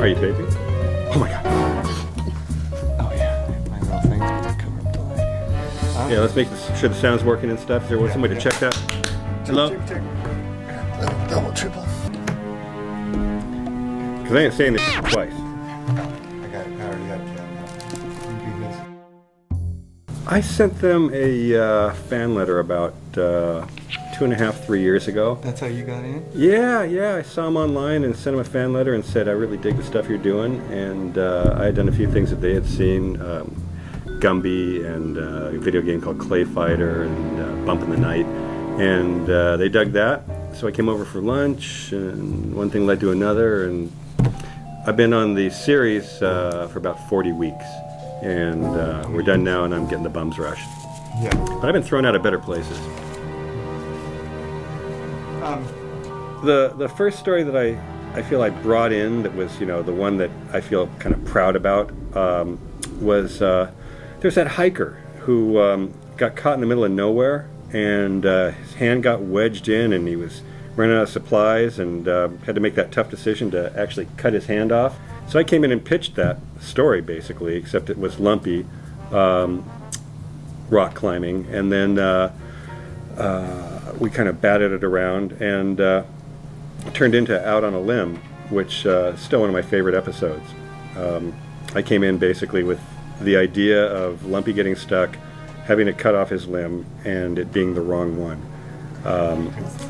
Are you taping? Oh my god. Oh yeah, my little thing to cover up the light. Yeah, let's make sure the sound's working and stuff. Is there some way to check that? Hello? Check. Double, triple. Because I ain't saying this twice. I got it powered up, I sent them a fan letter about 2.5, 3 years ago. That's how you got in? Yeah, I saw them online and sent them a fan letter and said, I really dig the stuff you're doing. And I had done a few things that they had seen, Gumby and a video game called Clay Fighter and Bump in the Night. And they dug that. So I came over for lunch and one thing led to another. And I've been on the series for about 40 weeks. And we're done now and I'm getting the bums rush. Yeah. But I've been thrown out of better places. The first story that I feel I brought in that was, the one that I feel kind of proud about was there's that hiker who got caught in the middle of nowhere and his hand got wedged in and he was running out of supplies and had to make that tough decision to actually cut his hand off. So I came in and pitched that story basically, except it was lumpy rock climbing, and then we kind of batted it around and turned into Out on a Limb, which is still one of my favorite episodes. I came in basically with the idea of Lumpy getting stuck, having to cut off his limb, and it being the wrong one.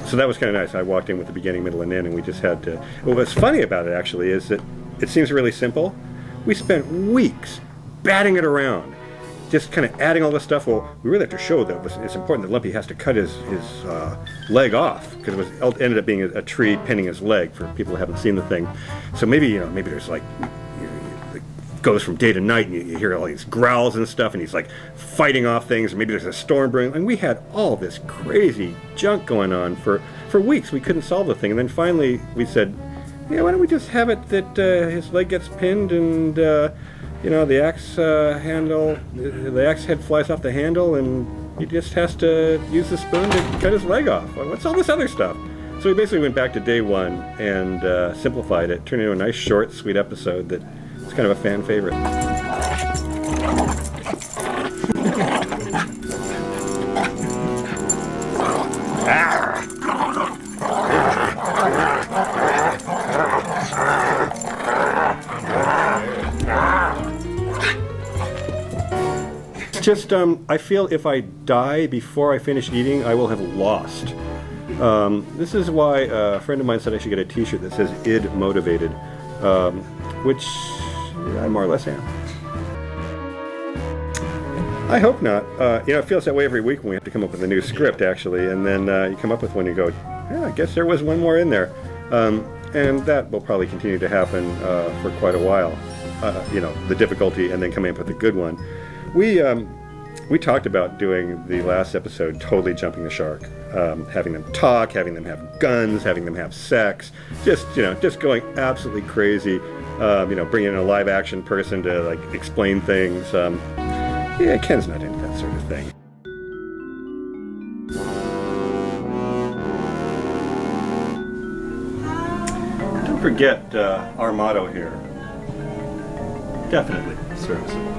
So that was kind of nice. I walked in with the beginning, middle, and end, and we just had to... What's funny about it, actually, is that it seems really simple. We spent weeks batting it around, just kind of adding all this stuff. Well, we really have to show that it's important that Lumpy has to cut his leg off, because it ended up being a tree pinning his leg, for people who haven't seen the thing. So maybe there's like... it goes from day to night and you hear all these growls and stuff and he's like fighting off things, or maybe there's a storm brewing, and we had all this crazy junk going on for weeks. We couldn't solve the thing, and then finally we said, yeah, why don't we just have it that his leg gets pinned and the axe handle, the axe head flies off the handle and he just has to use the spoon to cut his leg off. What's all this other stuff? So we basically went back to day one and simplified it, turned it into a nice short sweet episode that it's kind of a fan favorite. Just, I feel if I die before I finish eating, I will have lost. This is why a friend of mine said I should get a t-shirt that says id motivated, which I more or less am. I hope not. It feels that way every week when we have to come up with a new script, actually, and then you come up with one and you go, yeah, I guess there was one more in there. And that will probably continue to happen for quite a while. The difficulty and then coming up with a good one. We talked about doing the last episode totally jumping the shark, having them talk, having them have guns, having them have sex, just going absolutely crazy, bringing in a live action person to like explain things. Yeah, Ken's not into that sort of thing. Don't forget our motto here. Definitely serviceable.